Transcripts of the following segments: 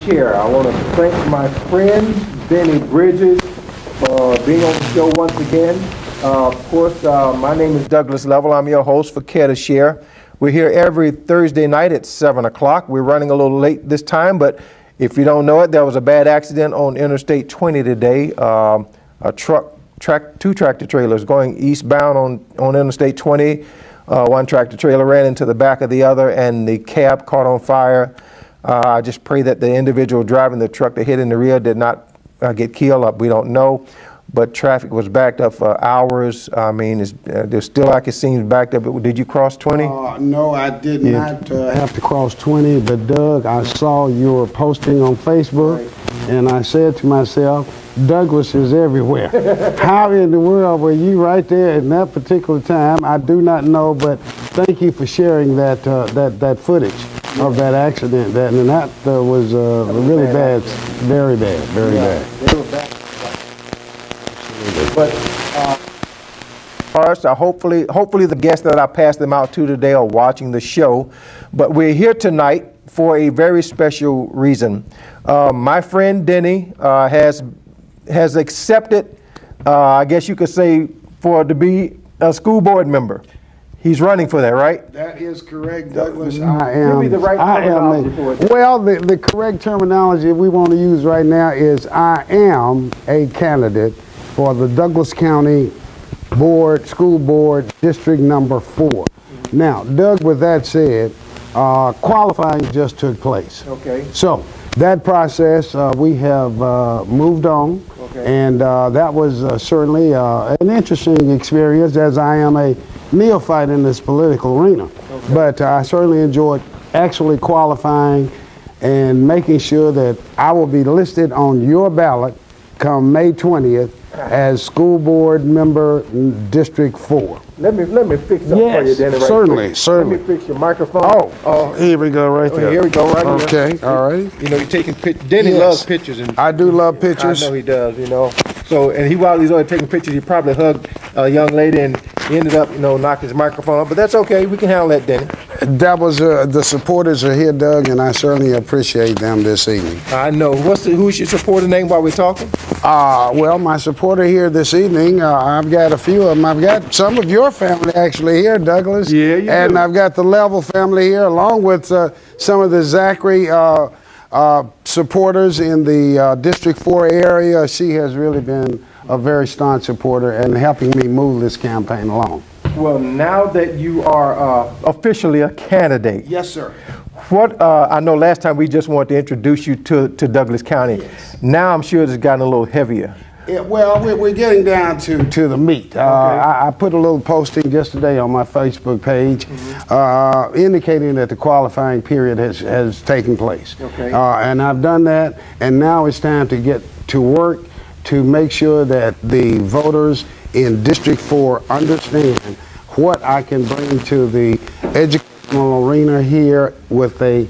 Share. I want to thank my friend Denny Bridges for being on the show once again. Of course, my name is Douglas Level. I'm your host for Care to Share. We're here every Thursday night at 7 o'clock. We're running a little late this time, but if you don't know it, there was a bad accident on Interstate 20 today. Two tractor trailers going eastbound on Interstate 20. One tractor trailer ran into the back of the other, and the cab caught on fire. I just pray that the individual driving the truck that hit in the rear did not get killed. We don't know, but traffic was backed up for hours. I mean, there's still, like it seems, backed up. Did you cross 20? No, I did not have to cross 20, but Doug, I saw your posting on Facebook, and I said to myself, Douglas is everywhere. How in the world were you right there at that particular time? I do not know, but thank you for sharing that footage of that accident. That was really bad, very bad, very bad. They were bad. But first, hopefully the guests that I passed them out to today are watching the show. But we're here tonight for a very special reason. My friend Denny has accepted, I guess you could say, to be a school board member. He's running for that, right? That is correct, Douglas. The correct terminology we want to use right now is I am a candidate for the Douglas County School Board District Number 4. Now, Doug, with that said, qualifying just took place. Okay. So, that process, we have moved on, and that was certainly an interesting experience, as I am a neophyte in this political arena. But I certainly enjoyed actually qualifying and making sure that I will be listed on your ballot come May 20th as school board member District 4. Let me fix something for you, Denny. Right certainly. Let me fix your microphone. Oh, here we go, right there. Here we go, right here. Okay, all right. You know, you're taking pictures. Denny loves pictures. And I do love pictures. I know he does, you know. So, and while he's only taking pictures, he probably hugged a young lady and he ended up, knocking his microphone up. But that's okay. We can handle that, Denny. That was, the supporters are here, Doug, and I certainly appreciate them this evening. I know. Who's your supporter name while we're talking? Well, my supporter here this evening, I've got a few of them. I've got some of your family actually here, Douglas. Yeah, you And do. I've got the Level family here, along with some of the Zachary supporters in the District 4 area. She has really been a very staunch supporter and helping me move this campaign along. Well, now that you are officially a candidate. Yes, sir. I know last time we just wanted to introduce you to Douglas County. Yes. Now I'm sure it's gotten a little heavier. Well, we're getting down to the meat. I put a little posting yesterday on my Facebook page indicating that the qualifying period has taken place. Okay. And I've done that, and now it's time to get to work to make sure that the voters in District 4 understand what I can bring to the educational arena here with a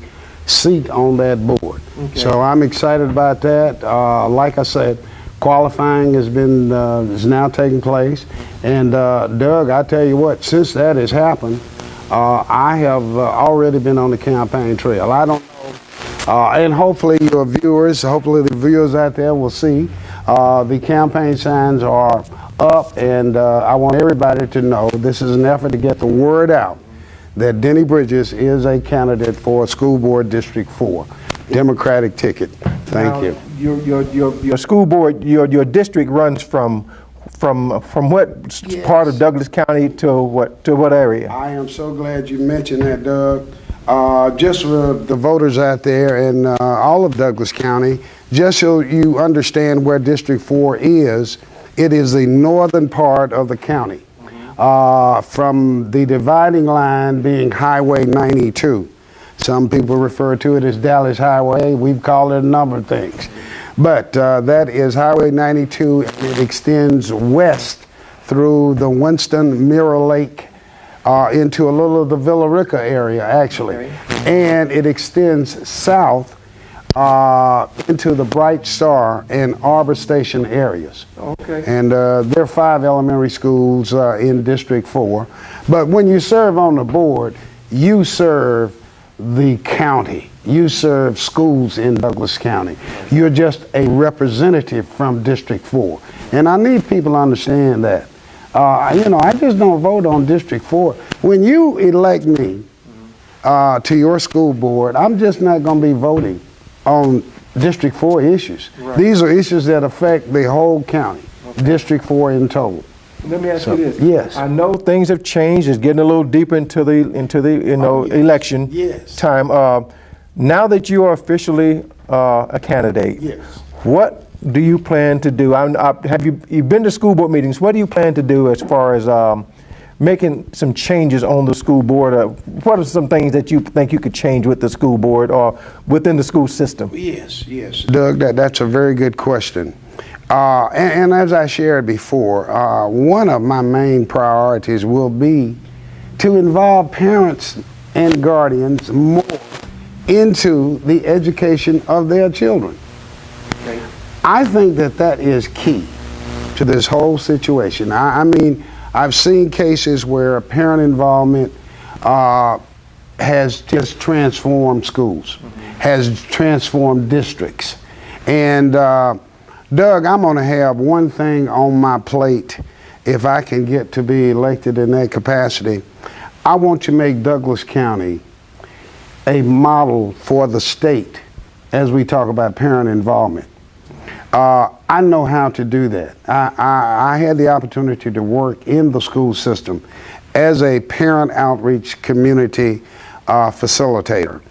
seat on that board. Okay. So I'm excited about that. Like I said, qualifying is now taking place. And Doug, I tell you what, since that has happened, I have already been on the campaign trail. I don't know, and hopefully the viewers out there will see the campaign signs are up, and I want everybody to know this is an effort to get the word out that Denny Bridges is a candidate for School Board District 4, Democratic ticket. Thank you. Your school board, your district runs from what part of Douglas County to what area? I am so glad you mentioned that, Doug. Just for the voters out there in all of Douglas County, just so you understand where District 4 is, it is the northern part of the county. From the dividing line being Highway 92. Some people refer to it as Dallas Highway. We've called it a number of things. But that is Highway 92, and it extends west through the Winston Mirror Lake into a little of the Villa Rica area, actually. Okay. And it extends south into the Bright Star and Arbor Station areas. Okay. And there are 5 elementary schools in District 4. But when you serve on the board, you serve the county. You serve schools in Douglas County. You're just a representative from District 4. And I need people to understand that. I just don't vote on District 4. When you elect me to your school board, I'm just not going to be voting on District 4 issues. Right. These are issues that affect the whole county, okay. District 4 in total. Let me ask you this. Yes. I know things have changed. It's getting a little deeper into the election time. Now that you are officially a candidate, yes. What do you plan to do? You've been to school board meetings. What do you plan to do as far as making some changes on the school board? What are some things that you think you could change with the school board or within the school system? Yes. Doug, that's a very good question. And as I shared before, one of my main priorities will be to involve parents and guardians more into the education of their children. Okay. I think that is key to this whole situation. I mean, I've seen cases where parent involvement has just transformed schools, has transformed districts. And Doug, I'm going to have one thing on my plate if I can get to be elected in that capacity. I want to make Douglas County a model for the state as we talk about parent involvement. I know how to do that. I had the opportunity to work in the school system as a parent outreach community facilitator.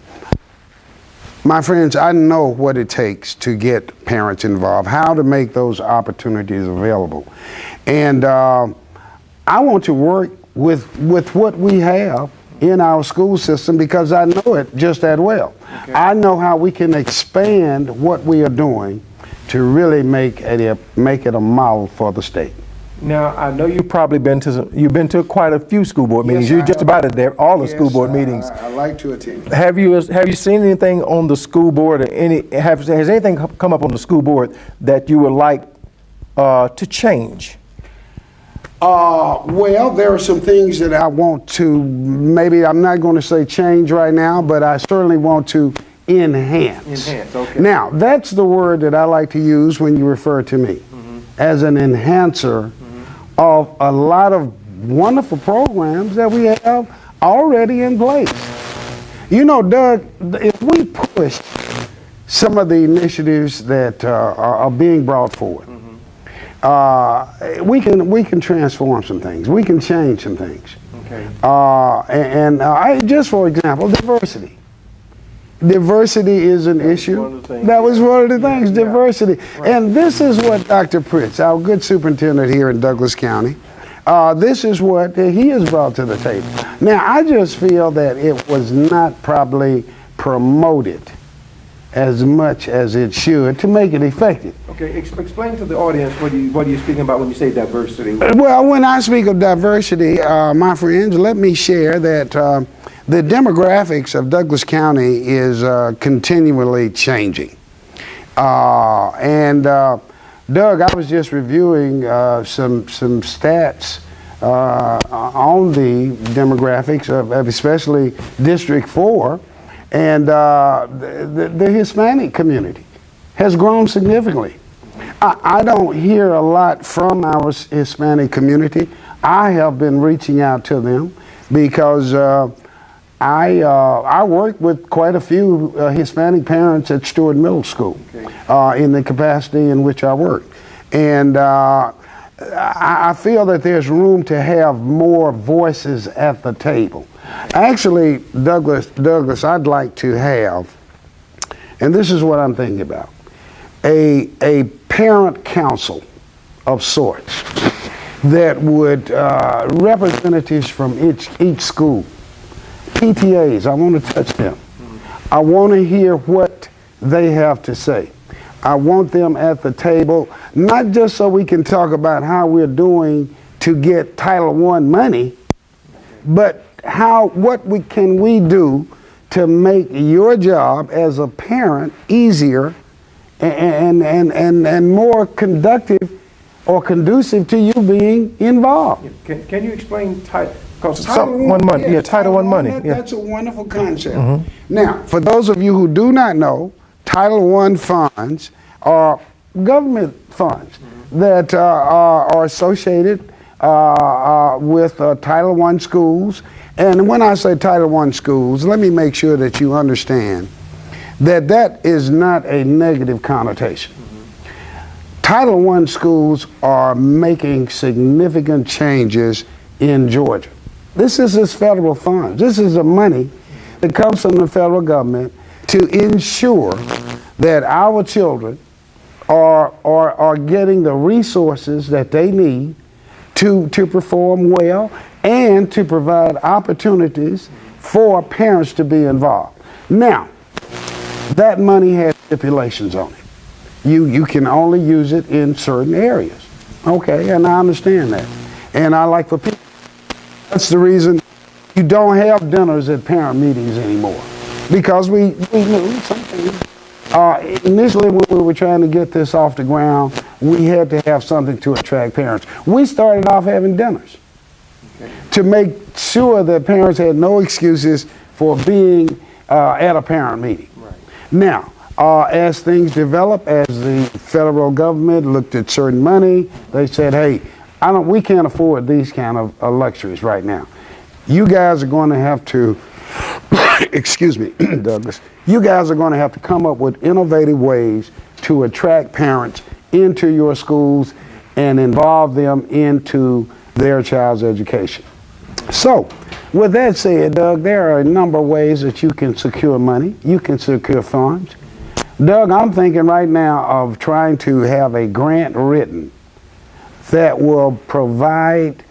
My friends, I know what it takes to get parents involved, how to make those opportunities available. And I want to work with what we have in our school system because I know it just that well. Okay. I know how we can expand what we are doing to really make it a model for the state. Now, I know you've probably been to quite a few school board meetings. You're just about there, all the school board meetings. I like to attend. Have you seen anything on the school board, or has anything come up on the school board that you would like to change? Well, there are some things that I want to, maybe I'm not going to say change right now, but I certainly want to enhance. Enhance, okay. Now, that's the word that I like to use when you refer to me, as an enhancer of a lot of wonderful programs that we have already in place. You know, Doug, if we push some of the initiatives that are being brought forward, we can transform some things. We can change some things. Okay. Just for example, diversity. Diversity is an issue. That was one of the things, diversity. Right. And this is what Dr. Pritz, our good superintendent here in Douglas County, this is what he has brought to the table. Now, I just feel that it was not probably promoted as much as it should to make it effective. Okay, explain to the audience what are you speaking about when you say diversity? Well, when I speak of diversity, my friends, let me share that the demographics of Douglas County is continually changing. Doug, I was just reviewing some stats on the demographics of especially District 4, and the Hispanic community has grown significantly. I don't hear a lot from our Hispanic community. I have been reaching out to them because I work with quite a few Hispanic parents at Stewart Middle School, okay, in the capacity in which I work. And I feel that there's room to have more voices at the table. Actually, Douglas, I'd like to have, and this is what I'm thinking about, a parent council of sorts that would representatives from each school. PTAs, I want to touch them. I want to hear what they have to say. I want them at the table, not just so we can talk about how we're doing to get Title I money, but what can we do to make your job as a parent easier and more conductive or conducive to you being involved. Can you explain Title Title I money? yes, Yeah, Title I money. that- Yeah. That's a wonderful concept. Now, for those of you who do not know, Title I funds are government funds that are associated with Title I schools. And when I say Title I schools, let me make sure that you understand that that is not a negative connotation. Title I schools are making significant changes in Georgia. This is federal funds. This is the money that comes from the federal government to ensure that our children are getting the resources that they need to perform well and to provide opportunities for parents to be involved. Now, that money has stipulations on it. You can only use it in certain areas. Okay, and I understand that. And I like for people, that's the reason you don't have dinners at parent meetings anymore. Because we knew something. Initially, when we were trying to get this off the ground, we had to have something to attract parents. We started off having dinners to make sure that parents had no excuses for being at a parent meeting. Right. Now, as things develop, as the federal government looked at certain money, they said, "Hey, we can't afford these kind of luxuries right now. You guys are going to have to." Excuse me, Douglas. You guys are going to have to come up with innovative ways to attract parents into your schools and involve them into their child's education. So, with that said, Doug, there are a number of ways that you can secure money. You can secure funds. Doug, I'm thinking right now of trying to have a grant written that will provide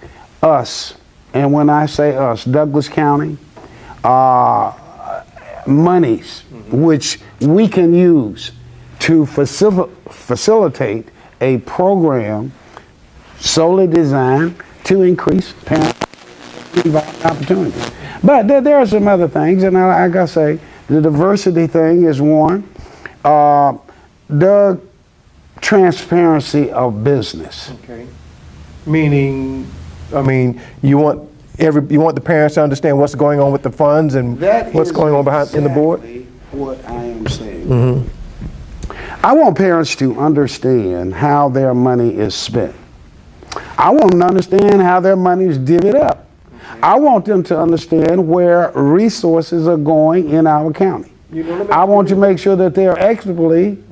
us, and when I say us, Douglas County, monies which we can use to facilitate a program solely designed to increase parent opportunities. But there are some other things, and I gotta say, the diversity thing is one. The transparency of business. Okay. Meaning, you want the parents to understand what's going on with the funds and what's going on behind in the board? Exactly what I am saying. I want parents to understand how their money is spent. I want them to understand how their money is divvied up. I want them to understand where resources are going in our county. I want to make sure that they are equitably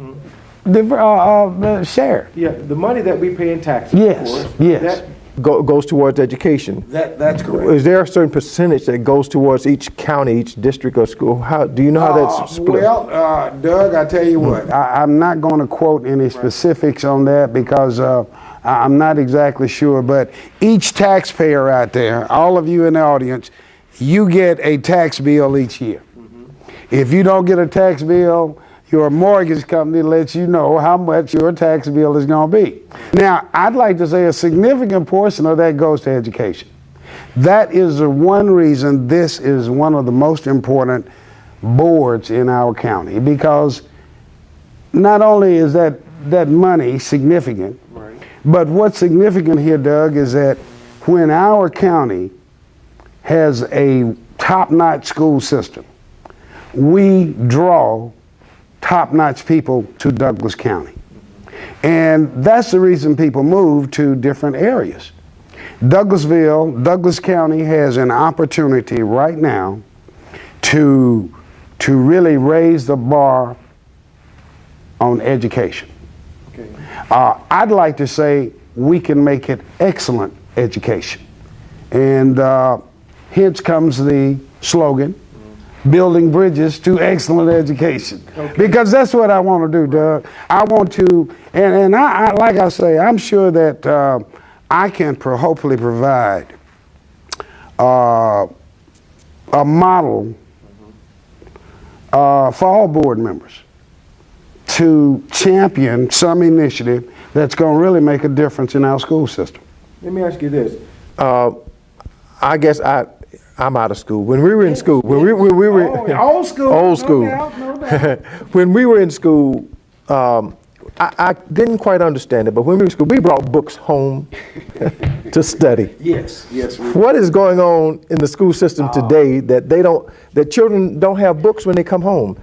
shared. Yeah, the money that we pay in taxes, Yes, of course, yes. that goes towards education. That's correct. Is there a certain percentage that goes towards each county, each district or school? Do you know how that's split? Well, Doug, I tell you what, I'm not going to quote any specifics on that because I'm not exactly sure, but each taxpayer out there, all of you in the audience, you get a tax bill each year. If you don't get a tax bill, your mortgage company lets you know how much your tax bill is going to be. Now, I'd like to say a significant portion of that goes to education. That is the one reason this is one of the most important boards in our county, because not only is that money significant, Right. but what's significant here, Doug, is that when our county has a top-notch school system, we draw top-notch people to Douglas County. And that's the reason people move to different areas. Douglas County has an opportunity right now to really raise the bar on education. Okay. I'd like to say we can make it excellent education. And hence comes the slogan, building bridges to excellent education. Okay. Because that's what I want to do, Doug. I want to, and I like I say, I'm sure that I can hopefully provide a model for all board members to champion some initiative that's going to really make a difference in our school system. Let me ask you this. I guess I'm out of school. When we were in school, when we were old school, old school. no doubt. When we were in school, I didn't quite understand it, but when we were in school, we brought books home to study. Yes, yes. What is going on in the school system today that that children don't have books when they come home?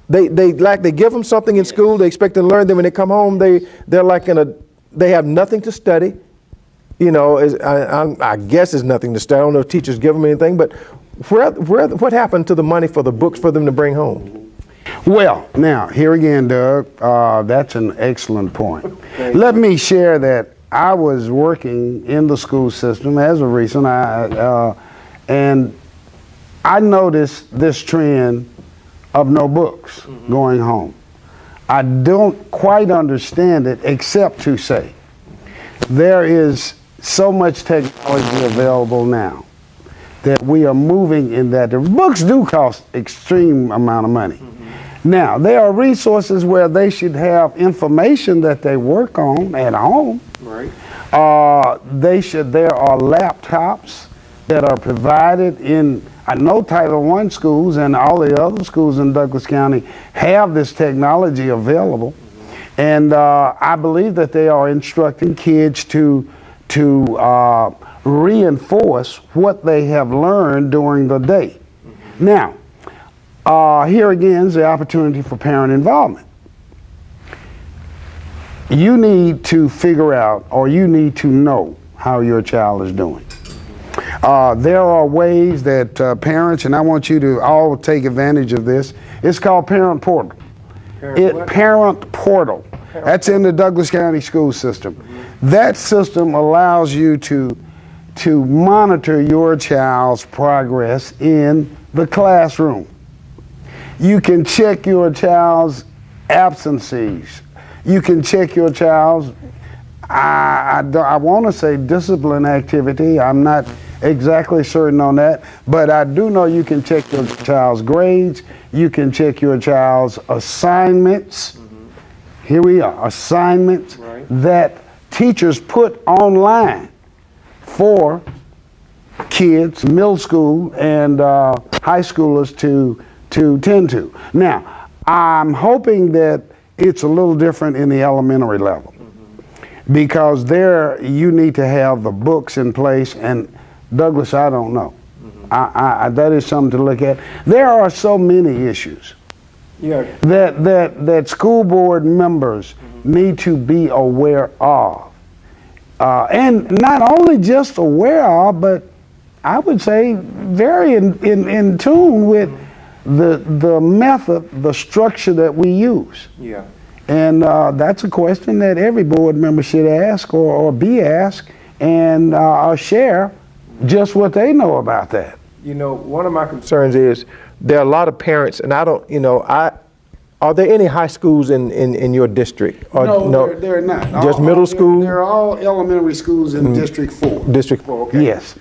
They give them something in school, they expect to learn them when they come home, they're like they have nothing to study. You know, I guess there's nothing to study. I don't know if teachers give them anything, but what happened to the money for the books for them to bring home? Well, now, here again, Doug, that's an excellent point. Let me share that I was working in the school system as of recent, and I noticed this trend of no books going home. I don't quite understand it, except to say there is so much technology available now that we are moving in that. The books do cost extreme amount of money. Now, there are resources where they should have information that they work on at home. Right. There are laptops that are provided in, I know Title I schools and all the other schools in Douglas County have this technology available. And I believe that they are instructing kids to reinforce what they have learned during the day. Now, here again is the opportunity for parent involvement. You need to figure out, or you need to know how your child is doing. There are ways that parents, and I want you to all take advantage of this. It's called Parent Portal. Parent Portal. That's in the Douglas County school system. That system allows you to monitor your child's progress in the classroom. You can check your child's absences. You can check your child's, I want to say discipline activity. I'm not exactly certain on that, but I do know you can check your child's grades. You can check your child's assignments. Here we are, assignments that teachers put online for kids, middle school and high schoolers to tend to. Now, I'm hoping that it's a little different in the elementary level because there you need to have the books in place, and Douglas, I don't know. That is something to look at. There are so many issues that school board members need to be aware of. And not only just aware of, but I would say very in tune with the method, the structure that we use. Yeah. And that's a question that every board member should ask or be asked and share just what they know about that. You know, one of my concerns is there are a lot of parents, and I don't, are there any high schools in your district? Or, no, they're not. Just middle school? They're all elementary schools in District 4. District 4, okay. Yes.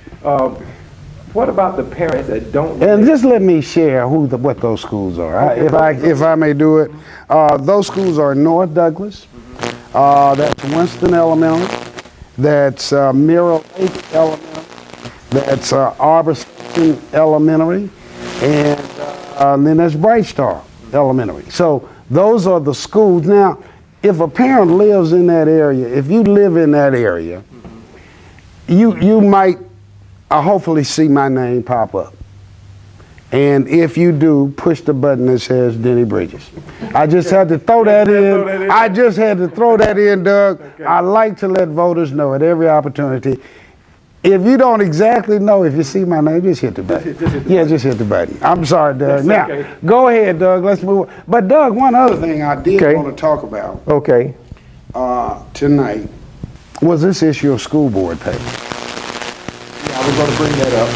What about the parents that don't? And just let me share what those schools are, if I may do it. Those schools are North Douglas. That's Winston Elementary. That's Mirror Lake Elementary. That's Arbor Station Elementary, and then there's Bright Star Elementary. So those are the schools. Now, if a parent lives in that area, if you live in that area, you might hopefully see my name pop up. And if you do, push the button that says Denny Bridges. I just had to throw that in. I just had to throw that in, Doug. Okay. I like to let voters know at every opportunity. If you don't exactly know, if you see my name, just hit the button. Just hit the button. I'm sorry, Doug. Now, go ahead, Doug. Let's move on. But, Doug, one other thing I did want to talk about tonight was this issue of school board pay. Yeah, I was going to bring that up.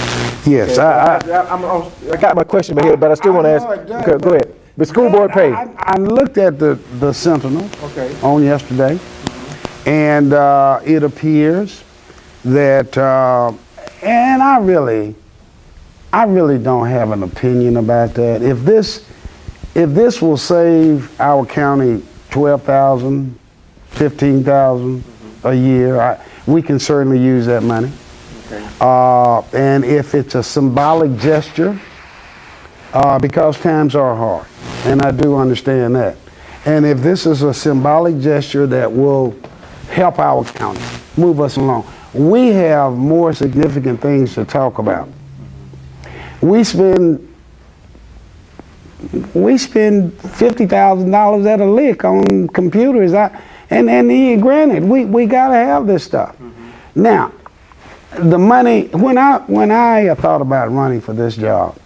Yes. Okay. I got my question but I still want to ask. Okay, go ahead. The school board pay. I looked at the Sentinel on yesterday, and it appears that, and I really don't have an opinion about that. If this will save our county $12,000, $15,000 a year, we can certainly use that money. And if it's a symbolic gesture, because times are hard, and I do understand that. And if this is a symbolic gesture that will help our county, move us along, we have more significant things to talk about. We spend $50,000 at a lick on computers. And granted, we got to have this stuff. Now, the money, when I thought about running for this job,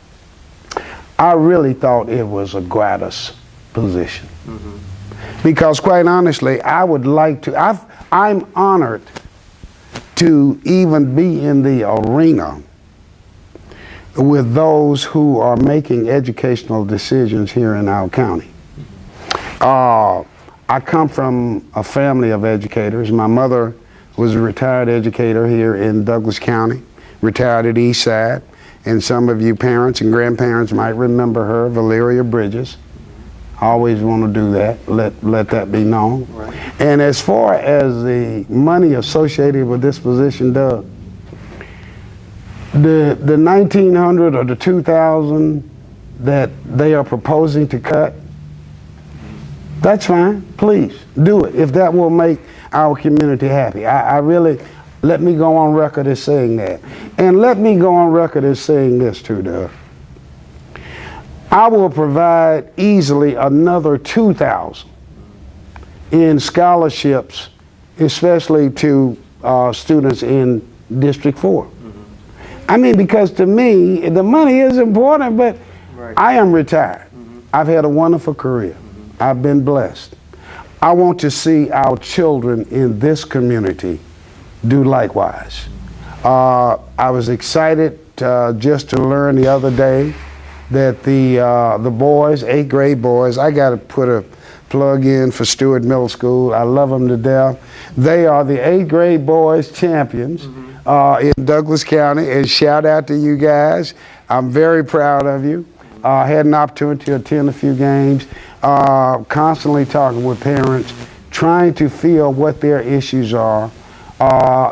I really thought it was a gratis position. Because quite honestly, I would like to, I'm honored to even be in the arena with those who are making educational decisions here in our county. I come from a family of educators. My mother was a retired educator here in Douglas County, retired at Eastside, and some of you parents and grandparents might remember her, Valeria Bridges. I always want to do that, let that be known. Right. And as far as the money associated with this position, Doug, the 1,900 or the 2,000 that they are proposing to cut, that's fine. Please do it if that will make our community happy. I really, let me go on record as saying that. And let me go on record as saying this too, Doug. I will provide easily another 2,000 in scholarships, especially to students in District 4. I mean, because to me, the money is important, but right. I am retired. I've had a wonderful career. I've been blessed. I want to see our children in this community do likewise. I was excited just to learn the other day that the boys, 8th grade boys, I got to put a plug in for Stewart Middle School. I love them to death. They are the 8th grade boys champions in Douglas County, and shout out to you guys. I'm very proud of you. I had an opportunity to attend a few games, constantly talking with parents, trying to feel what their issues are,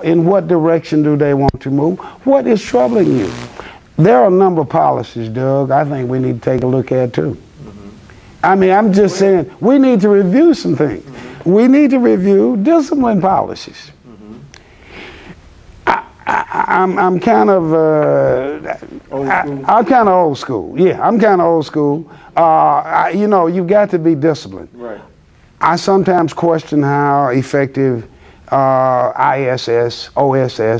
in what direction do they want to move, what is troubling you. There are a number of policies, Doug, I think we need to take a look at too. I mean, I'm just saying, we need to review some things. We need to review discipline policies. I'm kind of I'm kind of old school. Yeah, I'm kind of old school. You know, you've got to be disciplined. Right. I sometimes question how effective OSS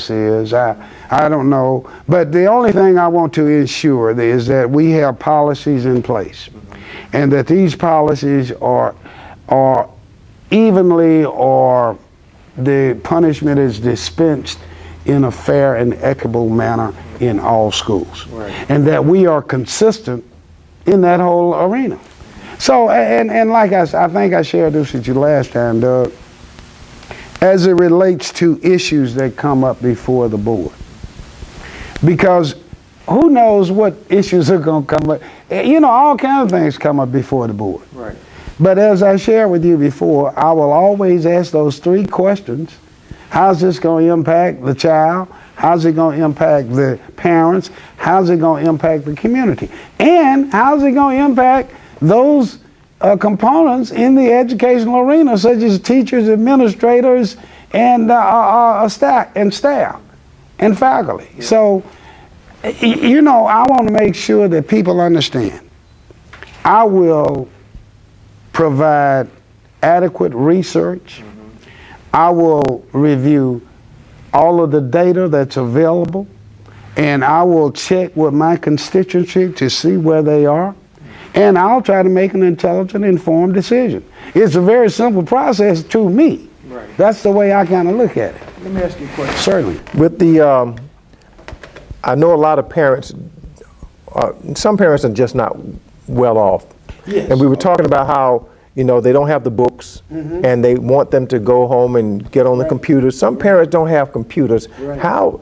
is. I don't know. But the only thing I want to ensure is that we have policies in place, and that these policies are evenly, or the punishment is dispensed in a fair and equitable manner in all schools. Right. And that we are consistent in that whole arena. So, and like I think I shared this with you last time, Doug, as it relates to issues that come up before the board. Because who knows what issues are going to come up. You know, all kinds of things come up before the board. Right. But as I shared with you before, I will always ask those 3 questions. How's this going to impact the child? How's it going to impact the parents? How's it going to impact the community? And how's it going to impact those components in the educational arena, such as teachers, administrators, and staff and faculty? Yeah. So, you know, I want to make sure that people understand. I will provide adequate research. I will review all of the data that's available, and I will check with my constituency to see where they are, and I'll try to make an intelligent, informed decision. It's a very simple process to me. Right. That's the way I kind of look at it. Let me ask you a question. Certainly. With the, I know a lot of parents, some parents are just not well off. Yes. And we were talking about how, you know, they don't have the books, and they want them to go home and get on the computer. Some parents don't have computers. Right. How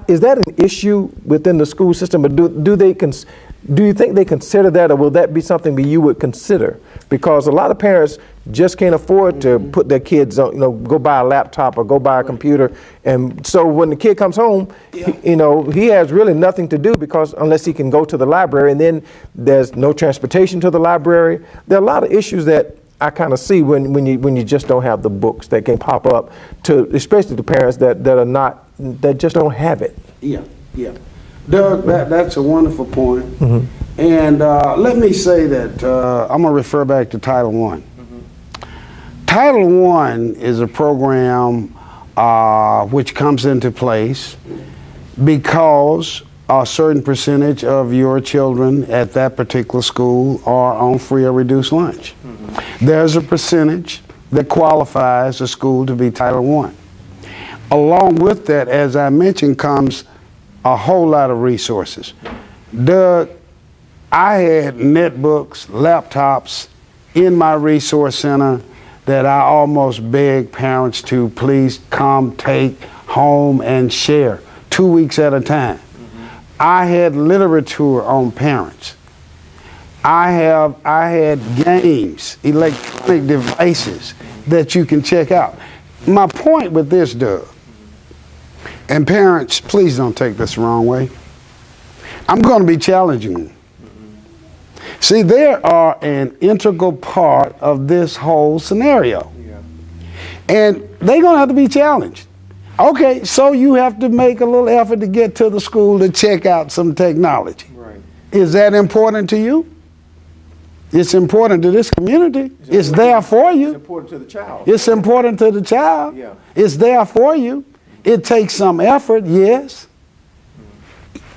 is that an issue within the school system? Or do you think they consider that, or will that be something that you would consider? Because a lot of parents just can't afford to put their kids on, you know, go buy a laptop or go buy a computer. And so when the kid comes home, you know, he has really nothing to do, because unless he can go to the library, and then there's no transportation to the library. There are a lot of issues that I kind of see when you just don't have the books that can pop up to, especially the parents that just don't have it. Yeah, yeah. Doug, that's a wonderful point. And let me say that I'm going to refer back to Title I. Title I is a program which comes into place because a certain percentage of your children at that particular school are on free or reduced lunch. There's a percentage that qualifies a school to be Title I. Along with that, as I mentioned, comes a whole lot of resources. Doug, I had netbooks, laptops in my resource center that I almost begged parents to please come take home and share 2 weeks at a time. I had literature on parents. I had games, electronic devices that you can check out. My point with this, Doug, and parents, please don't take this the wrong way. I'm going to be challenging them. See, they are an integral part of this whole scenario. And they're going to have to be challenged. Okay, so you have to make a little effort to get to the school to check out some technology. Right. Is that important to you? It's important to this community. It's there for you. It's important to the child. It's important to the child. Yeah. It's there for you. It takes some effort, yes.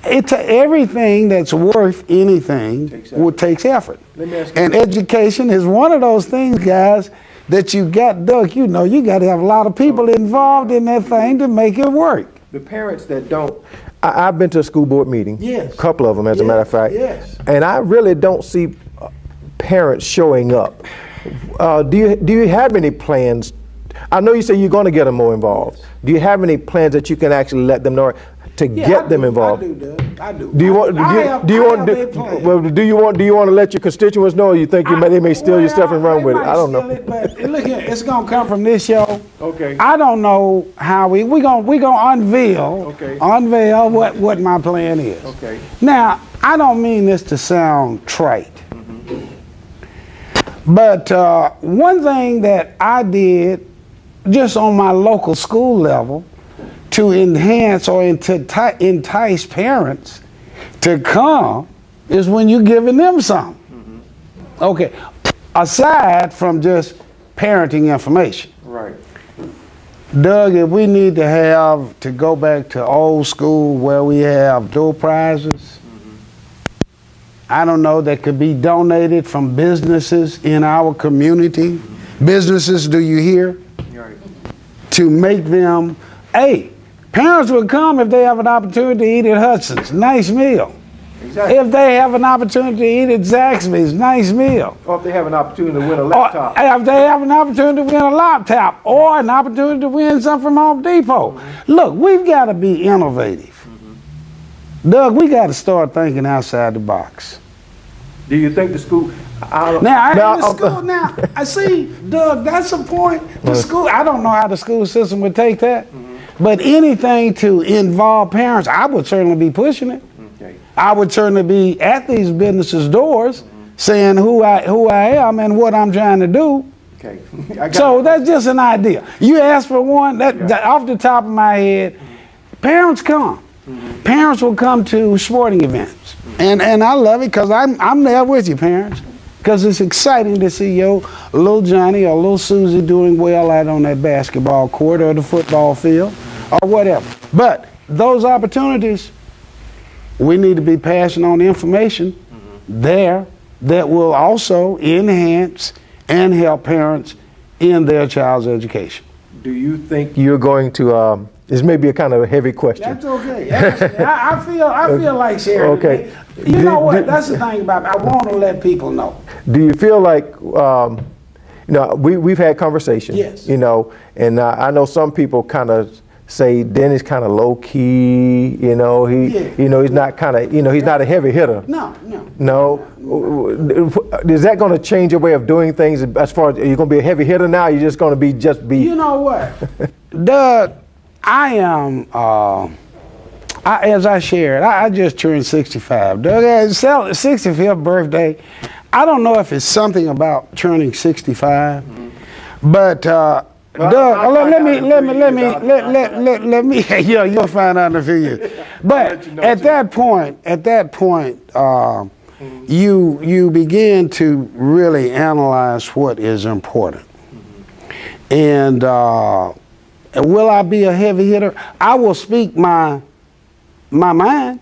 Everything that's worth anything takes effort. Let me ask you And education is one of those things, guys, that you got, Doug, you got to have a lot of people involved in that thing to make it work. The parents that don't, I've been to a school board meeting. Yes. A couple of them, as a matter of fact. Yes. And I really don't see parents showing up. Do you have any plans? I know you say you're going to get them more involved. Do you have any plans that you can actually let them know to get them involved? I do, Doug. I do. Do you want to let your constituents know, or you think they may steal your stuff and run with it? I don't know. But look here, it's gonna come from this show. Okay. I don't know how we gonna unveil what my plan is. Okay. Now, I don't mean this to sound trite, but one thing that I did just on my local school level to enhance or entice parents to come is when you're giving them something. Okay, aside from just parenting information. Right. Doug, if we need to go back to old school where we have door prizes, I don't know, that could be donated from businesses in our community. Businesses, do you hear? Right. To make them, hey, parents would come if they have an opportunity to eat at Hudson's, nice meal. Exactly. If they have an opportunity to eat at Zaxby's, nice meal. Or if they have an opportunity to win a laptop. Or if they have an opportunity to win a laptop or an opportunity to win something from Home Depot. Look, we've got to be innovative. Doug, we got to start thinking outside the box. Do you think the school? Now, I see, Doug, that's a point. The school, I don't know how the school system would take that, but anything to involve parents, I would certainly be pushing it. Okay. I would certainly be at these businesses' doors saying who I am and what I'm trying to do. Okay. So that's just an idea. You asked for one, that off the top of my head, parents come. Parents will come to sporting events. And I love it because I'm there with you, parents. Because it's exciting to see your little Johnny or little Susie doing well out on that basketball court or the football field or whatever. But those opportunities, we need to be passing on information there that will also enhance and help parents in their child's education. Do you think you're going to, this may be a kind of a heavy question. That's okay. I feel like sharing. Okay. It. You know what? That's the thing about it. I want to let people know. Do you feel like, we've had conversations, Yes. And I know some people kind of say Denny's kind of low key, he's not kind of, he's not a heavy hitter. No. Is that going to change your way of doing things as far as, are you going to be a heavy hitter now? Or you're just going to be. You know what? Doug, I am, as I shared, I just turned 65. Doug, 65th birthday, I don't know if it's something about turning 65, but Doug, let me. Yeah, you'll find out in a few years. But at that point, you begin to really analyze what is important. And will I be a heavy hitter? I will speak my mind.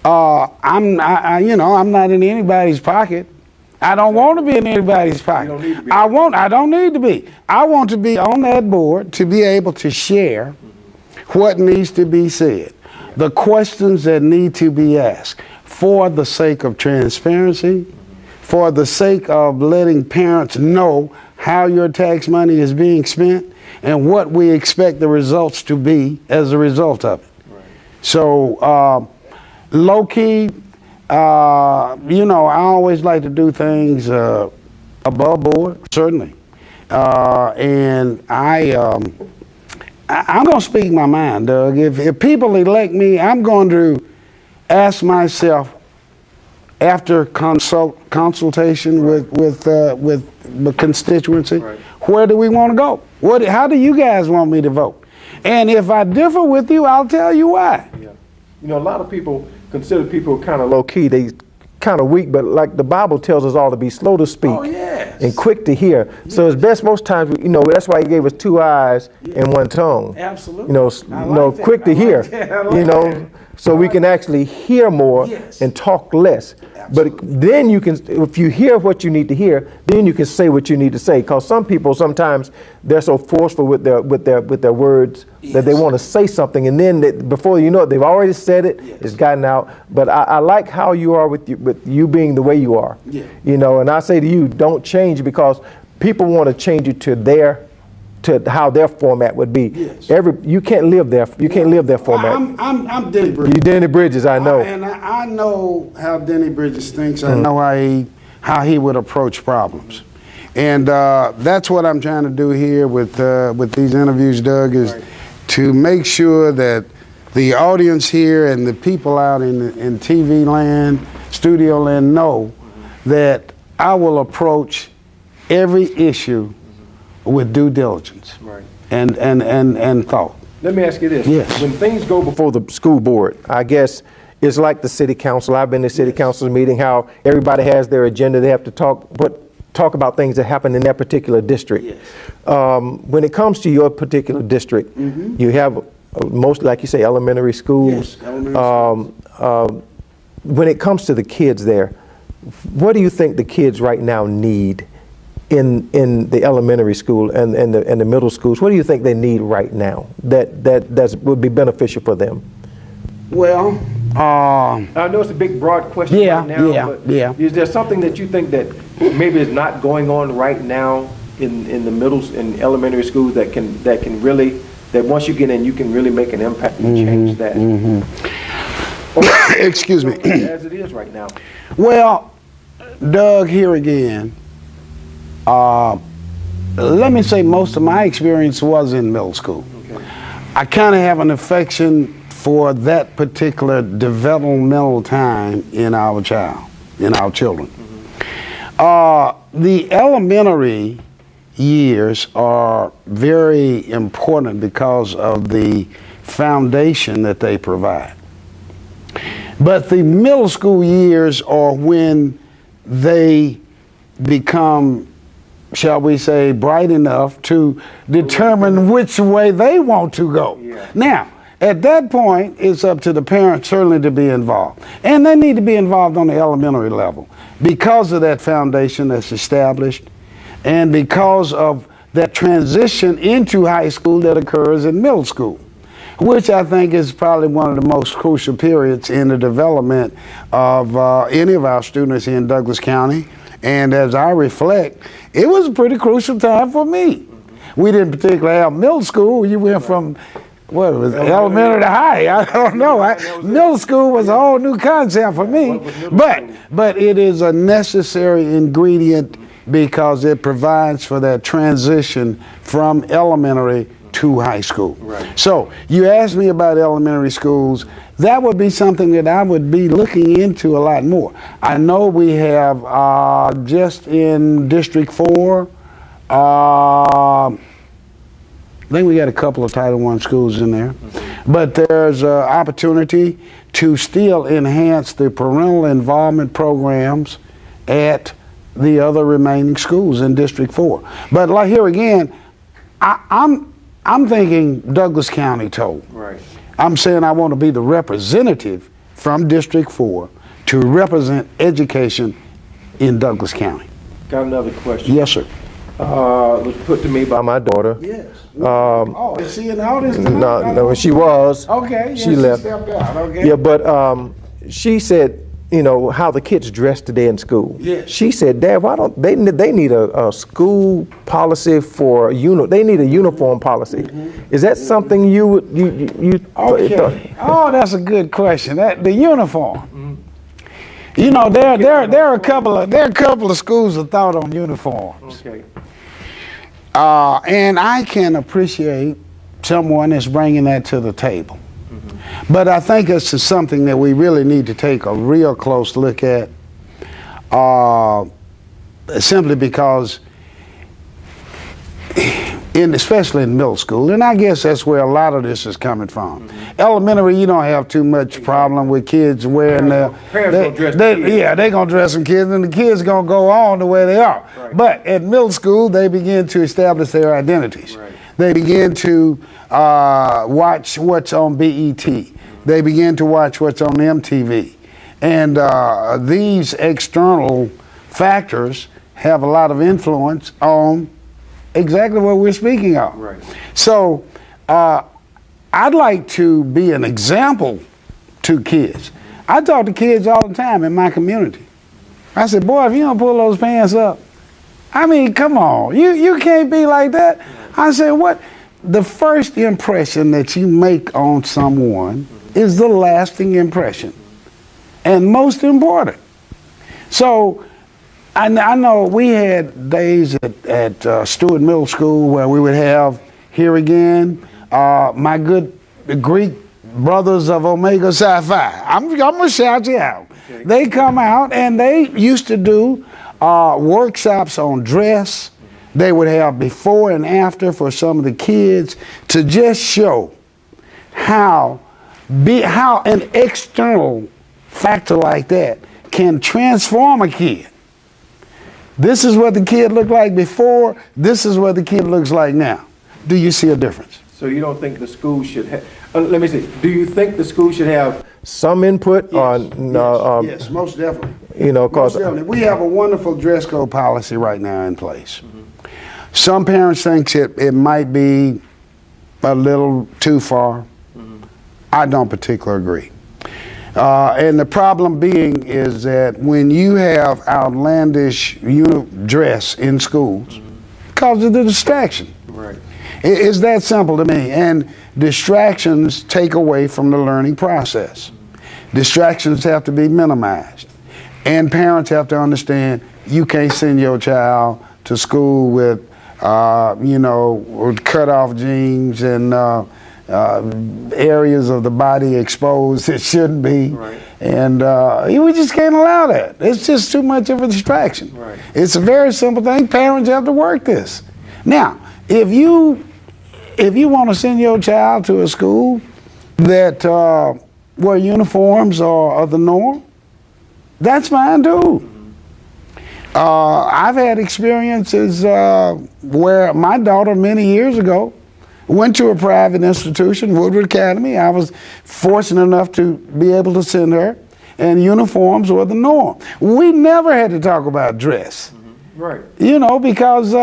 I'm not in anybody's pocket. I don't want to be in anybody's pocket. I don't need to be. I want to be on that board to be able to share what needs to be said, the questions that need to be asked, for the sake of transparency, for the sake of letting parents know how your tax money is being spent and what we expect the results to be as a result of it. Right. So, low key, I always like to do things above board, certainly. And I'm going to speak my mind, Doug. If people elect me, I'm going to ask myself, after consultation with the constituency, right, where do we want to go? How do you guys want me to vote? And if I differ with you, I'll tell you why. Yeah. A lot of people consider people kind of low key. They kind of weak, but like the Bible tells us all to be slow to speak, and quick to hear. Yes. So it's best most times, that's why He gave us 2 eyes and 1 tongue. Absolutely. Quick to hear. So we can actually hear more, yes, and talk less. Absolutely. But then you can, if you hear what you need to hear, then you can say what you need to say. Because some people sometimes they're so forceful with their words, yes, that they want to say something, and then before you know it, they've already said it. Yes. It's gotten out. But I like how you are with you being the way you are. Yeah. And I say to you, don't change, because people want to change it to how their format would be. Yes. You can't live there. You can't live their format. I'm Denny Bridges. You Denny Bridges, I know. I know how Denny Bridges thinks. I know how he would approach problems, and that's what I'm trying to do here with these interviews, Doug, is right, to make sure that the audience here and the people out in TV land, studio land know that I will approach every issue with due diligence, right, and thought. Let me ask you this. Yes. When things go before the school board, I guess it's like the city council. I've been to city, yes, council meeting, how everybody has their agenda. They have to talk about things that happen in their particular district. Yes. When it comes to your particular district, mm-hmm, you have mostly, like you say, elementary schools. Yes, elementary schools. When it comes to the kids there, what do you think the kids right now need in the elementary school and the middle schools? What do you think they need right now that would be beneficial for them? Well, I know it's a big, broad question right now, but is there something that you think that maybe is not going on right now in the middle and elementary schools that can really, that once you get in, you can really make an impact and change that? Mm-hmm. Excuse me. As it is right now. Well, Doug, here again, let me say most of my experience was in middle school. Okay. I kind of have an affection for that particular developmental time in our children. Mm-hmm. The elementary years are very important because of the foundation that they provide. But the middle school years are when they become, shall we say, bright enough to determine which way they want to go. Yeah. Now, at that point, it's up to the parents certainly to be involved. And they need to be involved on the elementary level because of that foundation that's established and because of that transition into high school that occurs in middle school, which I think is probably one of the most crucial periods in the development of any of our students here in Douglas County. And as I reflect, it was a pretty crucial time for me. We didn't particularly have middle school. You went from, what was it, elementary to high? I don't know. Middle school was a whole new concept for me. But it is a necessary ingredient because it provides for that transition from elementary to high school. Right. So you asked me about elementary schools. That would be something that I would be looking into a lot more. I know we have just in District 4, I think we got a couple of Title I schools in there. But there's an opportunity to still enhance the parental involvement programs at the other remaining schools in District 4. But like here again, I'm thinking Douglas County total. Right. I'm saying I want to be the representative from District 4 to represent education in Douglas County. Got another question. Yes, sir. Was put to me by my daughter. Yes. Oh, is she in all this time? No, she was. Okay. She left. Stepped out. Okay. Yeah, but she said, you know, how the kids dress today in school. Yes. She said, Dad, why don't they need a school policy for they need a uniform policy. Is that something you Okay. Oh, that's a good question. The uniform. You know, there are a couple of schools that thought on uniforms. Okay. And I can appreciate someone that's bringing that to the table. But I think it's something that we really need to take a real close look at, simply because, especially in middle school, and I guess that's where a lot of this is coming from. Elementary, you don't have too much problem with kids wearing they're gonna dress some kids, and the kids gonna go on the way they are. Right. But at middle school, they begin to establish their identities. Right. They begin to watch what's on BET. They begin to watch what's on MTV. And these external factors have a lot of influence on exactly what we're speaking of. Right. So I'd like to be an example to kids. I talk to kids all the time in my community. I said, boy, if you don't pull those pants up, I mean, come on, you can't be like that. I said, what? The first impression that you make on someone is the lasting impression, and most important. So I know we had days at Stewart Middle School where we would have, here again, my good Greek brothers of Omega Psi Phi. I'm going to shout you out. Okay. They come out and they used to do workshops on dress. They would have before and after for some of the kids to just show how an external factor like that can transform a kid. This is what the kid looked like before. This is what the kid looks like now. Do you see a difference? So you don't think the school should have, let me see, do you think the school should have some input on? Yes, most definitely. You know, because we have a wonderful dress code policy right now in place. Some parents think it might be a little too far. I don't particularly agree. And the problem being is that when you have outlandish dress in schools, it causes the distraction. Right. It's that simple to me. And distractions take away from the learning process. Distractions have to be minimized. And parents have to understand you can't send your child to school with, with cut off jeans and areas of the body exposed that shouldn't be. Right. And we just can't allow that. It's just too much of a distraction. Right. It's a very simple thing. Parents have to work this. Now, if you want to send your child to a school that where uniforms are the norm, that's fine too. I've had experiences where my daughter many years ago went to a private institution, Woodward Academy. I was fortunate enough to be able to send her, and uniforms were the norm. We never had to talk about dress. Right. You know, because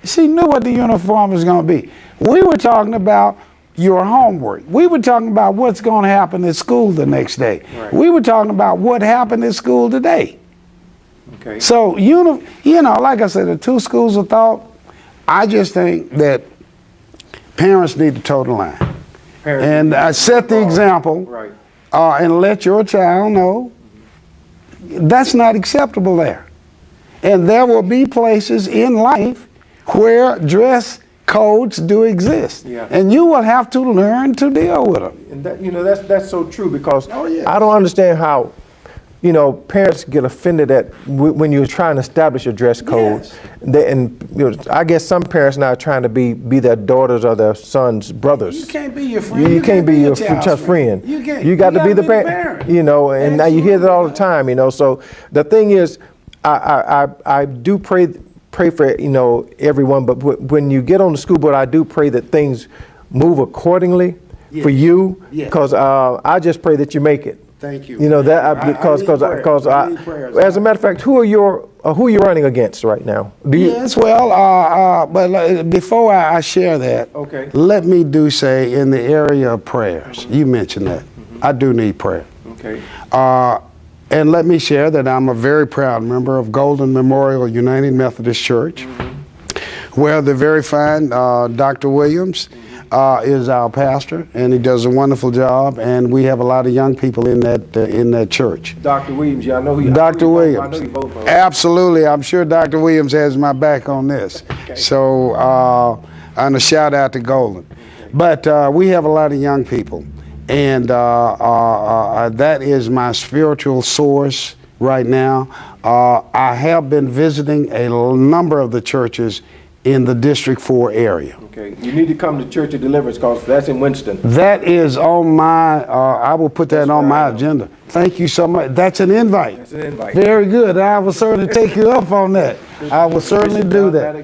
she knew what the uniform was going to be. We were talking about your homework. We were talking about what's going to happen at school the next day. Right. We were talking about what happened at school today. Okay. So, like I said, the two schools of thought, I just think that parents need to toe the line. And set the example. Right. And let your child know that's not acceptable there. And there will be places in life where dress codes do exist, Yeah. and you will have to learn to deal with them. And that's so true, because Oh, yeah. I don't understand how, parents get offended at when you're trying to establish a dress code. Yes. I guess some parents now are trying to be their daughters or their sons' brothers. You can't be your friend. You can't be your child's friend. You can't. You got to be the parent. And now you hear that all the time. So the thing is, I do pray for everyone, but when you get on the school board, I do pray that things move accordingly for you, Yes. because I just pray that you make it. Thank you. Because I need prayers. as a matter of fact, who are you running against right now? Do you? Yes, well, but before I share that, Okay. let me say in the area of prayers, you mentioned that. I do need prayer. Okay. And let me share that I'm a very proud member of Golden Memorial United Methodist Church, where the very fine Dr. Williams is our pastor, and he does a wonderful job, and we have a lot of young people in that church. Dr. Williams, yeah, I know who. Dr. Williams. I know you both. Absolutely. I'm sure Dr. Williams has my back on this. Okay. So, and a shout out to Golden. But we have a lot of young people, and that is my spiritual source right now. I have been visiting a number of the churches in the District 4 area. Okay. You need to come to Church of Deliverance, because that's in Winston. That is on my, I will put that on what my I know. agenda. Thank you so much. That's an invite. That's an invite. Very good. I will certainly take you up on that. I will certainly do that.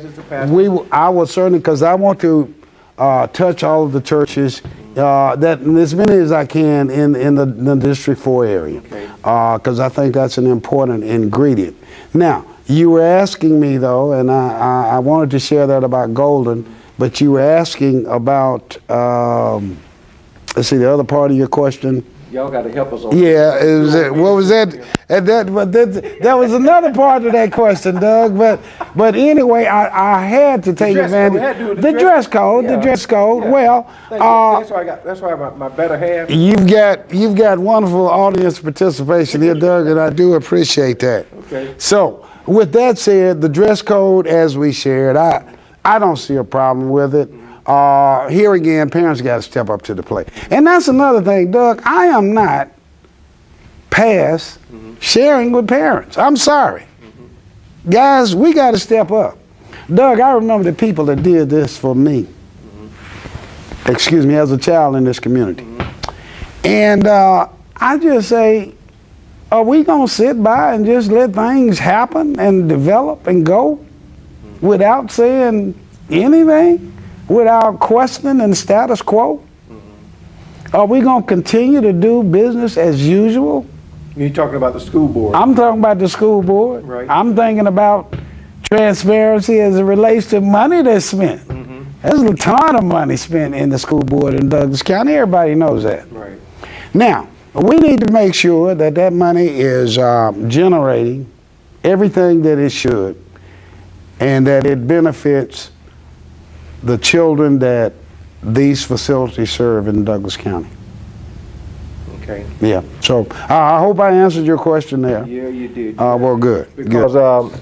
I will certainly, because I want to touch all of the churches, that as many as I can in the District 4 area, Okay. because I think that's an important ingredient. Now, you were asking me though, and I wanted to share that about Golden, but you were asking about, let's see, the other part of your question. Y'all got to help us on. Yeah, what was that? And that was another part of that question, Doug. But anyway, I had to take dress code. advantage. We had to do The dress code. Yeah. The dress code. Yeah. Well, that's why my better half. you've got wonderful audience participation here, Doug, and I do appreciate that. Okay. So, with that said, the dress code, as we shared, I don't see a problem with it. Here again, parents got to step up to the plate. And that's another thing, Doug. I am not past sharing with parents. I'm sorry. Guys, we got to step up. Doug, I remember the people that did this for me, as a child in this community. And I just say, are we going to sit by and just let things happen and develop and go without saying anything? Without questioning the status quo? Are we going to continue to do business as usual? You're talking about the school board. I'm talking about the school board. Right. I'm thinking about transparency as it relates to money that's spent. There's a ton of money spent in the school board in Douglas County. Everybody knows that. Right. Now, we need to make sure that money is generating everything that it should, and that it benefits the children that these facilities serve in Douglas County. Okay. Yeah. So I hope I answered your question there. Yeah, you did. Well, good. Because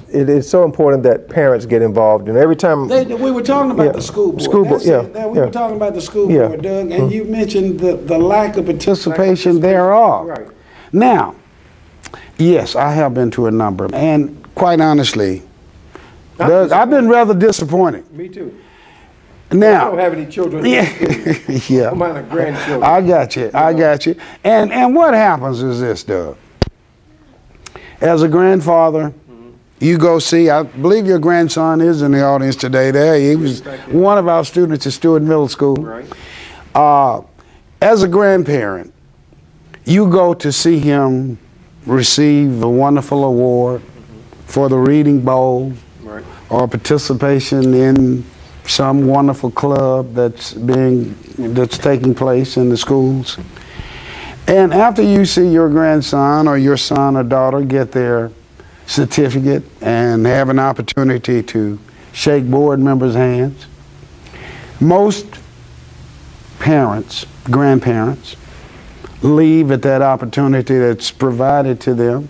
it is so important that parents get involved. And every time. We were talking about Yeah. the school board. School board, That's yeah, it. We yeah. were talking about the school Yeah. board, Doug, and you mentioned the lack of participation thereof. Right. Now, yes, I have been to a number, and quite honestly, Doug, I've been rather disappointed. Me too. Now, I don't have any children. yeah, yeah. I'm out of grandchildren. I got you. I got you. And what happens is this, Doug. As a grandfather, you go see, I believe your grandson is in the audience today there. He was one of our students at Stewart Middle School. Right. As a grandparent, you go to see him receive a wonderful award for the Reading Bowl Right. or participation in some wonderful club that's taking place in the schools. And after you see your grandson or your son or daughter get their certificate and have an opportunity to shake board members' hands, most parents, grandparents, leave at that opportunity that's provided to them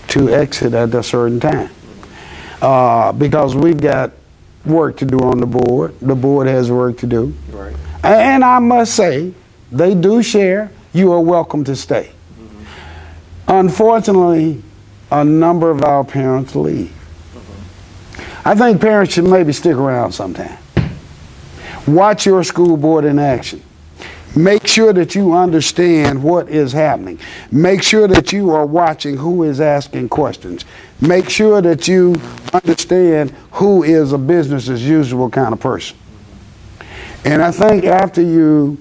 to exit at a certain time. Because we've got work to do on the board. The board has work to do. Right. And I must say, they do share. You are welcome to stay. Unfortunately, a number of our parents leave. I think parents should maybe stick around sometime. Watch your school board in action. Make sure that you understand what is happening. Make sure that you are watching who is asking questions. Make sure that you understand who is a business as usual kind of person. And I think after you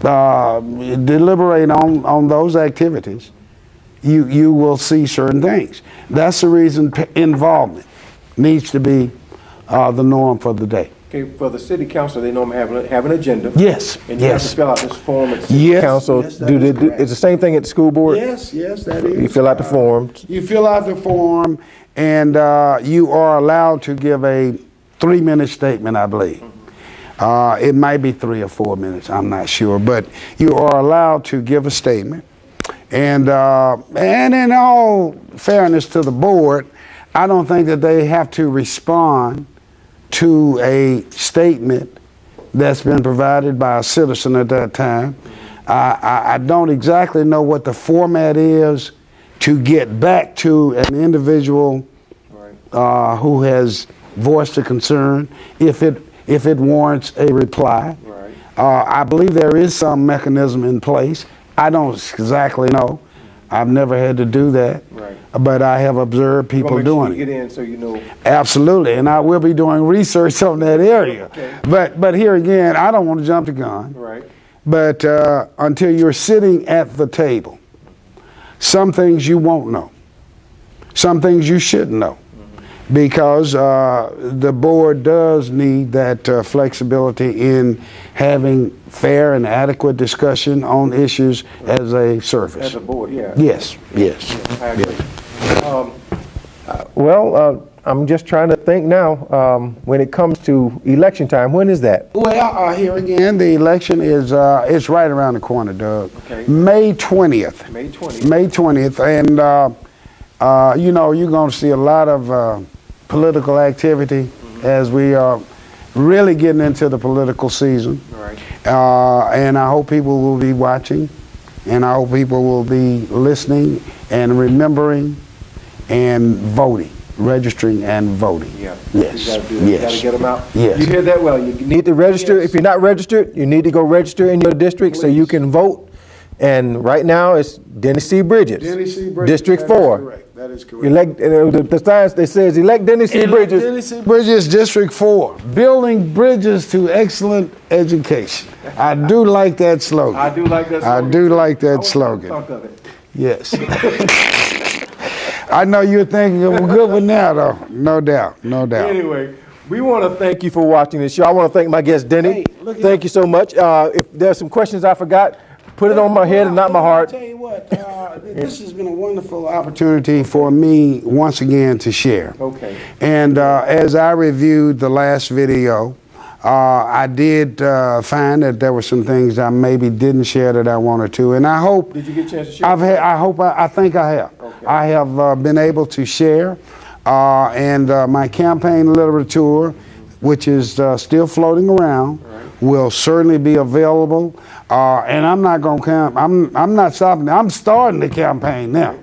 deliberate on those activities, you will see certain things. That's the reason involvement needs to be the norm for the day. Okay, for the city council, they normally have an agenda. Yes, And you have to yes. fill out this form at the city Yes, council. yes, that is correct. It's the same thing at the school board? Yes, that is. You fill out the form. You fill out the form, and you are allowed to give a 3-minute statement, I believe. It might be 3 or 4 minutes, I'm not sure, but you are allowed to give a statement. And in all fairness to the board, I don't think that they have to respond to a statement that's been provided by a citizen at that time. I don't exactly know what the format is to get back to an individual who has voiced a concern, if it warrants a reply. Right. I believe there is some mechanism in place. I don't exactly know. I've never had to do that, Right. but I have observed people doing it. Get in so you know. Absolutely, and I will be doing research on that area. Okay. But here again, I don't want to jump the gun. Right. But until you're sitting at the table, some things you won't know. Some things you should know. Because the board does need that flexibility in having fair and adequate discussion on issues as a service. As a board, yeah. Yes. I agree. I'm just trying to think now, when it comes to election time, when is that? Well, here again, the election is it's right around the corner, Doug. Okay. May 20th. May 20th. May 20th, and you're going to see a lot of political activity as we are really getting into the political season. Right. And I hope people will be watching, and I hope people will be listening and remembering and voting, registering and voting. Yeah. Yes. You gotta do that. You gotta get them out. Yes. You hear that well. You need to register. Yes. If you're not registered, you need to go register in your district so you can vote. And right now it's Dennis C. Bridges. Dennis C. Bridges. District That is 4. correct. That is correct. Elect, the signs that says elect Dennis C. Bridges. Dennis C. Bridges, District 4, building bridges to excellent education. I do like that slogan. I do like that slogan. I do like I that was slogan. gonna talk of it. Yes. I know you're thinking of a good one now, though. No doubt. Anyway, we want to thank you for watching this show. I want to thank my guest, Denny. Hey, look at Thank you so much. If there's some questions I forgot, put it on my head and not my heart. I'll tell you what, this has been a wonderful opportunity for me once again to share. Okay. And as I reviewed the last video, I did find that there were some things I maybe didn't share that I wanted to, and I hope. Did you get a chance to share? I think I have. Okay. I have been able to share, and my campaign literature, which is still floating around, will certainly be available. And I'm not going to I'm not stopping. I'm starting the campaign now.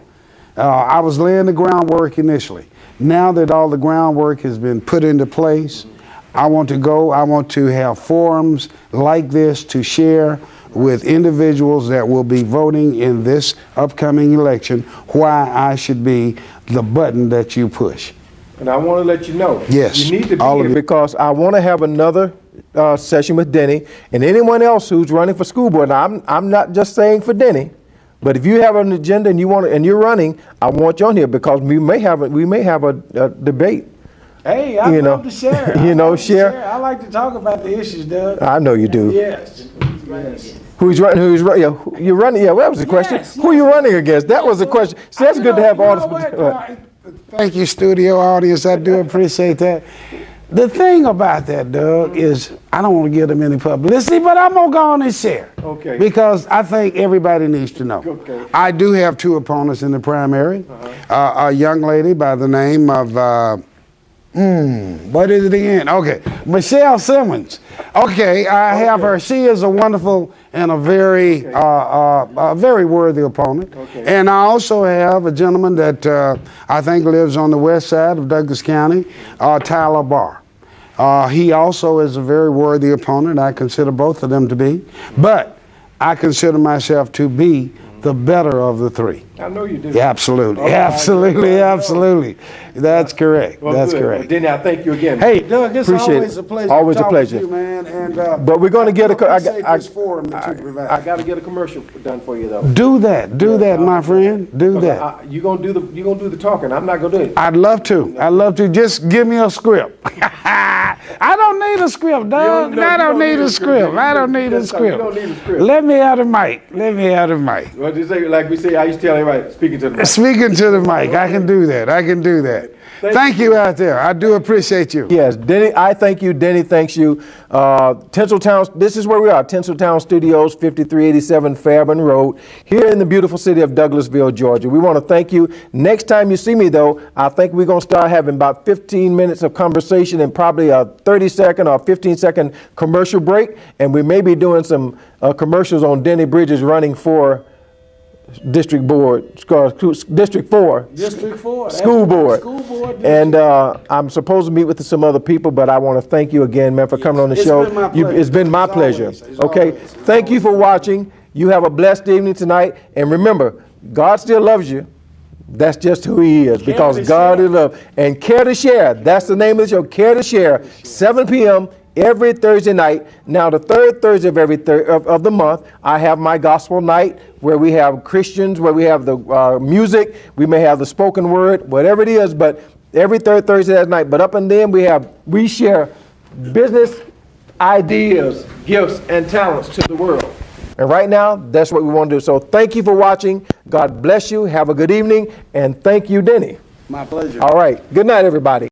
I was laying the groundwork initially. Now that all the groundwork has been put into place, I want to have forums like this to share with individuals that will be voting in this upcoming election why I should be the button that you push. And I want to let you know. Yes, You need to be all of here you. because I want to have another session with Denny and anyone else who's running for school board. Now, I'm not just saying for Denny, but if you have an agenda and you're running, I want you on here because we may have a debate. Hey, I You know, love to share. you know, share. I like to talk about the issues, Doug. I know you do. Yes. Who's running? Yeah, you're running. Yeah, well, that was the question. Yes, Who are you running against? That was the question. So that's good to have all this. Thank you, studio audience. I do appreciate that. The thing about that, Doug, is I don't want to give them any publicity, but I'm going to go on and share. Okay. Because I think everybody needs to know. Okay. I do have 2 opponents in the primary. A young lady by the name of What is it again? Okay, Michelle Simmons. Okay, I have her. She is a wonderful and a very, very worthy opponent. Okay. And I also have a gentleman that I think lives on the west side of Douglas County, Tyler Barr. He also is a very worthy opponent. I consider both of them to be, but I consider myself to be the better of the three. I know you do. Yeah, absolutely, Okay. absolutely, absolutely. That's correct. Well, That's good. correct. Well, Denny, I thank you again. Hey, Doug, it's Appreciate always it. a pleasure. Always to a talk pleasure. with you, man. And But we're going to get a. I I got to get a commercial done for you though. do that, my friend. Do that. You gonna do the talking. I'm not gonna do it. I'd love to. I'd love to. Just give me a script. I don't need a script, Doug. I don't need a script. I don't need a script. You don't need a script. Let me have the mic. Let me have the mic. What you say? Like we say, I used to tell everybody speaking to the mic. Speaking to the mic, I can do that. I can do that. Thank you out there. I do appreciate you. Yes, Denny, I thank you. Denny thanks you. Tinseltown, this is where we are. Tinseltown Studios, 5387 Fairburn Road, here in the beautiful city of Douglasville, Georgia. We want to thank you. Next time you see me, though, I think we're going to start having about 15 minutes of conversation and probably a 30-second or 15-second commercial break. And we may be doing some commercials on Denny Bridges running for District Board, District 4. District 4. School board. School board. And I'm supposed to meet with some other people, but I want to thank you again, man, for coming on the It's show. been my pleasure. It's been my As pleasure. always. As Okay. always. Thank you for watching. You have a blessed evening tonight. And remember, God still loves you. That's just who he is, because to God share. is love. And Care to Share. That's the name of the show, Care to Share, 7 p.m. every Thursday night. Now, the third Thursday of every of the month, I have my gospel night where we have Christians, where we have the music, we may have the spoken word, whatever it is, but every third Thursday that night. But up and then we share business ideas, gifts, and talents to the world. And right now, that's what we want to do. So thank you for watching. God bless you. Have a good evening. And thank you, Denny. My pleasure. All right. Good night, everybody.